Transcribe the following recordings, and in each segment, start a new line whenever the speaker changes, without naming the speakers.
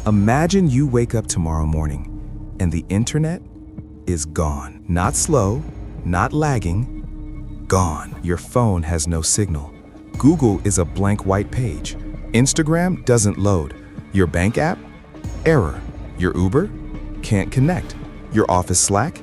Imagine you wake up tomorrow morning and the internet is gone. Not slow, not lagging, gone. Your phone has no signal. Google is a blank white page. Instagram doesn't load. Your bank app? Error. Your Uber? Can't connect. Your office Slack?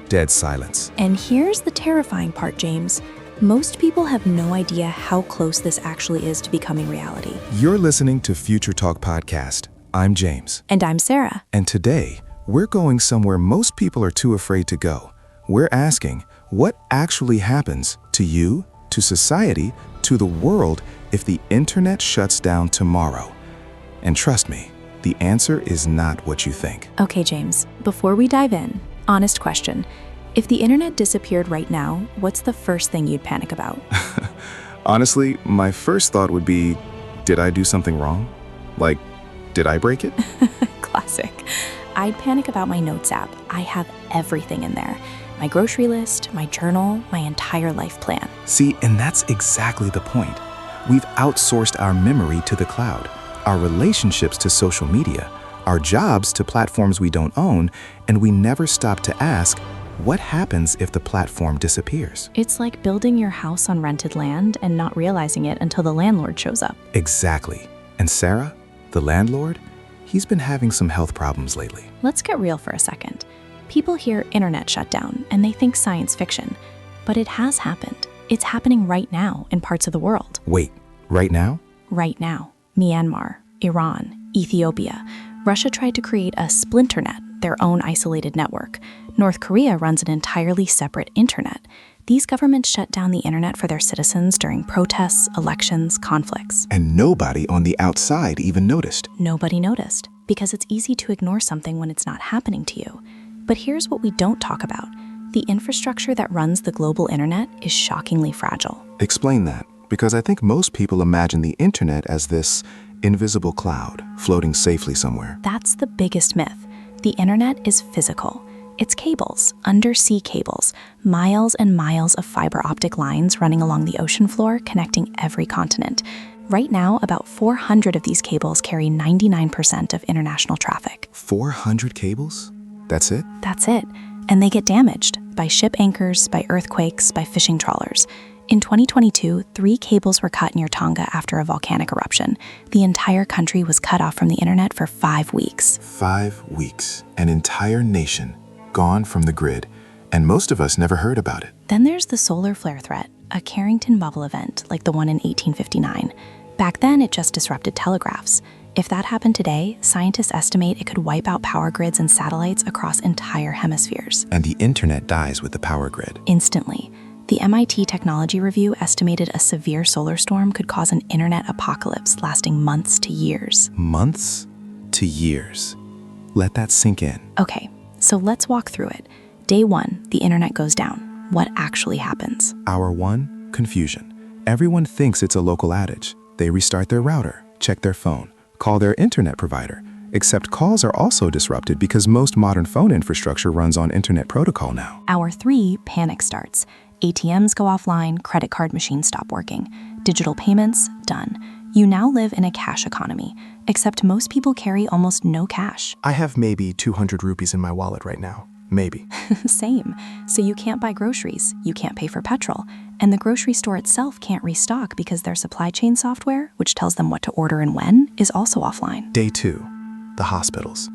Dead silence.
And here's the terrifying part, James. Most people have no idea how close this actually is to becoming reality.
You're listening to FutureTalk Podcast. I'm James.
And I'm Sara.
And today, we're going somewhere most people are too afraid to go. We're asking, what actually happens to you, to society, to the world if the internet shuts down tomorrow? And trust me, the answer is not what you think.
Okay, James, before we dive in, honest question. If the internet disappeared right now, what's the first thing you'd panic about?
Honestly, my first thought would be, did I do something wrong? Like, did I break it?
Classic. I'd panic about my notes app. I have everything in there. My grocery list, my journal, my entire life plan.
See, and that's exactly the point. We've outsourced our memory to the cloud, our relationships to social media, our jobs to platforms we don't own, and we never stop to ask, what happens if the platform disappears?
It's like building your house on rented land and not realizing it until the landlord shows up.
Exactly. And Sara, the landlord, he's been having some health problems lately.
Let's get real for a second. People hear internet shutdown and they think science fiction, but it has happened. It's happening right now in parts of the world.
Wait, right now?
Right now. Myanmar, Iran, Ethiopia. Russia tried to create a splinternet, their own isolated network. North Korea runs an entirely separate internet. These governments shut down the internet for their citizens during protests, elections, conflicts.
And nobody on the outside even noticed.
Nobody noticed, because it's easy to ignore something when it's not happening to you. But here's what we don't talk about. The infrastructure that runs the global internet is shockingly fragile.
Explain that, because I think most people imagine the internet as this invisible cloud floating safely somewhere.
That's the biggest myth. The internet is physical. It's cables, undersea cables, miles and miles of fiber optic lines running along the ocean floor connecting every continent. Right now, about 400 of these cables carry 99% of international traffic.
400 cables? That's it?
That's it. And they get damaged by ship anchors, by earthquakes, by fishing trawlers. In 2022, 3 cables were cut near Tonga after a volcanic eruption. The entire country was cut off from the internet for 5 weeks.
5 weeks. An entire nation gone from the grid, and most of us never heard about it.
Then there's the solar flare threat, a Carrington bubble event like the one in 1859. Back then, it just disrupted telegraphs. If that happened today, scientists estimate it could wipe out power grids and satellites across entire hemispheres.
And the internet dies with the power grid.
Instantly. The MIT Technology Review estimated a severe solar storm could cause an internet apocalypse lasting months to years.
Months to years. Let that sink in.
Okay, so let's walk through it. Day 1, the internet goes down. What actually happens?
Hour 1, confusion. Everyone thinks it's a local outage. They restart their router, check their phone, call their internet provider. Except calls are also disrupted because most modern phone infrastructure runs on internet protocol now.
Hour 3, panic starts. ATMs go offline, credit card machines stop working. Digital payments, done. You now live in a cash economy, except most people carry almost no cash.
I have maybe 200 rupees in my wallet right now. Maybe.
Same. So you can't buy groceries, you can't pay for petrol, and the grocery store itself can't restock because their supply chain software, which tells them what to order and when, is also offline.
Day 2, the hospitals.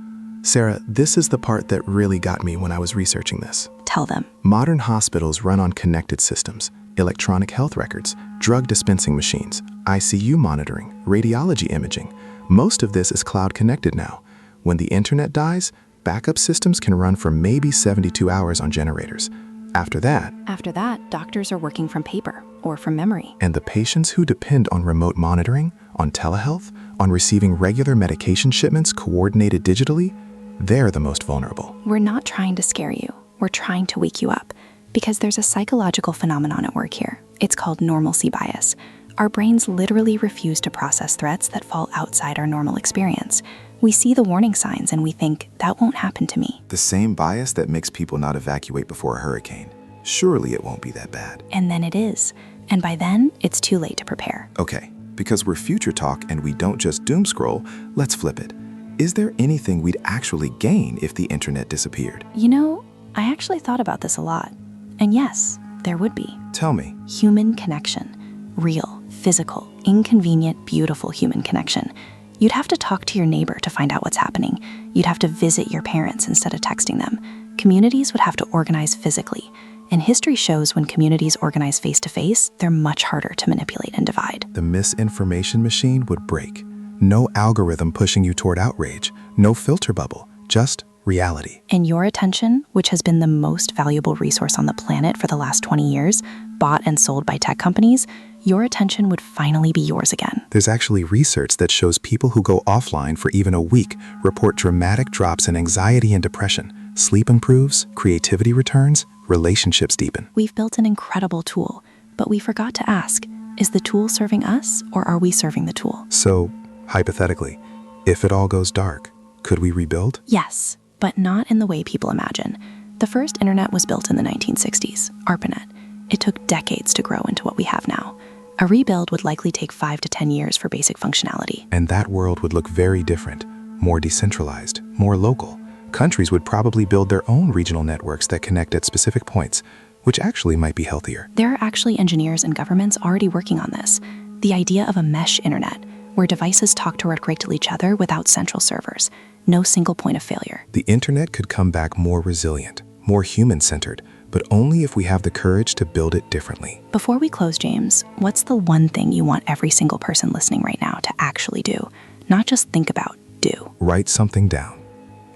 Sara, this is the part that really got me when I was researching this.
Tell them.
Modern hospitals run on connected systems, electronic health records, drug dispensing machines, ICU monitoring, radiology imaging. Most of this is cloud connected now. When the internet dies, backup systems can run for maybe 72 hours on generators. After that,
doctors are working from paper or from memory.
And the patients who depend on remote monitoring, on telehealth, on receiving regular medication shipments coordinated digitally, they're the most vulnerable.
We're not trying to scare you. We're trying to wake you up. Because there's a psychological phenomenon at work here. It's called normalcy bias. Our brains literally refuse to process threats that fall outside our normal experience. We see the warning signs and we think, that won't happen to me.
The same bias that makes people not evacuate before a hurricane. Surely it won't be that bad.
And then it is. And by then, it's too late to prepare.
Okay, because we're Future Talk and we don't just doom scroll, let's flip it.
Is there anything we'd actually gain if the internet disappeared?
You know, I actually thought about this a lot. And yes, there would be.
Tell me.
Human connection. Real, physical, inconvenient, beautiful human connection. You'd have to talk to your neighbor to find out what's happening. You'd have to visit your parents instead of texting them. Communities would have to organize physically. And history shows when communities organize face-to-face, they're much harder to manipulate and divide.
The misinformation machine would break. No algorithm pushing you toward outrage. No filter bubble. Just reality.
And your attention, which has been the most valuable resource on the planet for the last 20 years, bought and sold by tech companies, your attention would finally be yours again.
There's actually research that shows people who go offline for even a week report dramatic drops in anxiety and depression. Sleep improves, creativity returns, relationships deepen.
We've built an incredible tool, but we forgot to ask, is the tool serving us or are we serving the tool?
So, hypothetically, if it all goes dark, could we rebuild?
Yes, but not in the way people imagine. The first internet was built in the 1960s, ARPANET. It took decades to grow into what we have now. A rebuild would likely take 5 to 10 years for basic functionality.
And that world would look very different, more decentralized, more local. Countries would probably build their own regional networks that connect at specific points, which actually might be healthier.
There are actually engineers and governments already working on this. The idea of a mesh internet, where devices talk directly to each other without central servers. No single point of failure.
The internet could come back more resilient, more human-centered, but only if we have the courage to build it differently.
Before we close, James, what's the one thing you want every single person listening right now to actually do? Not just think about, do.
Write something down.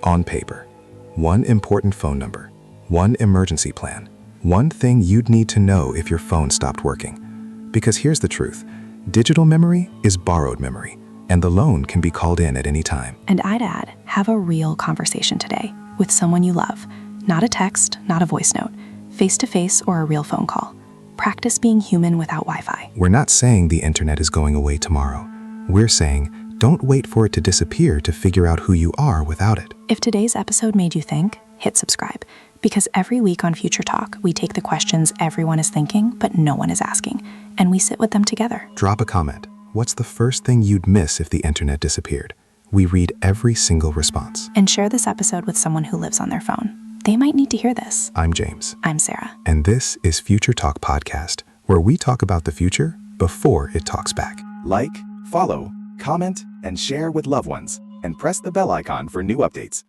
On paper. One important phone number. One emergency plan. One thing you'd need to know if your phone stopped working. Because here's the truth. Digital memory is borrowed memory, and the loan can be called in at any time.
And I'd add, have a real conversation today with someone you love. Not a text, not a voice note. Face-to-face or a real phone call. Practice being human without Wi-Fi.
We're not saying the internet is going away tomorrow. We're saying, don't wait for it to disappear to figure out who you are without it.
If today's episode made you think, hit subscribe. Because every week on Future Talk, we take the questions everyone is thinking, but no one is asking, and we sit with them together.
Drop a comment. What's the first thing you'd miss if the internet disappeared? We read every single response.
And share this episode with someone who lives on their phone. They might need to hear this.
I'm James.
I'm Sara.
And this is FutureTalk Podcast, where we talk about the future before it talks back.
Like, follow, comment, and share with loved ones, and press the bell icon for new updates.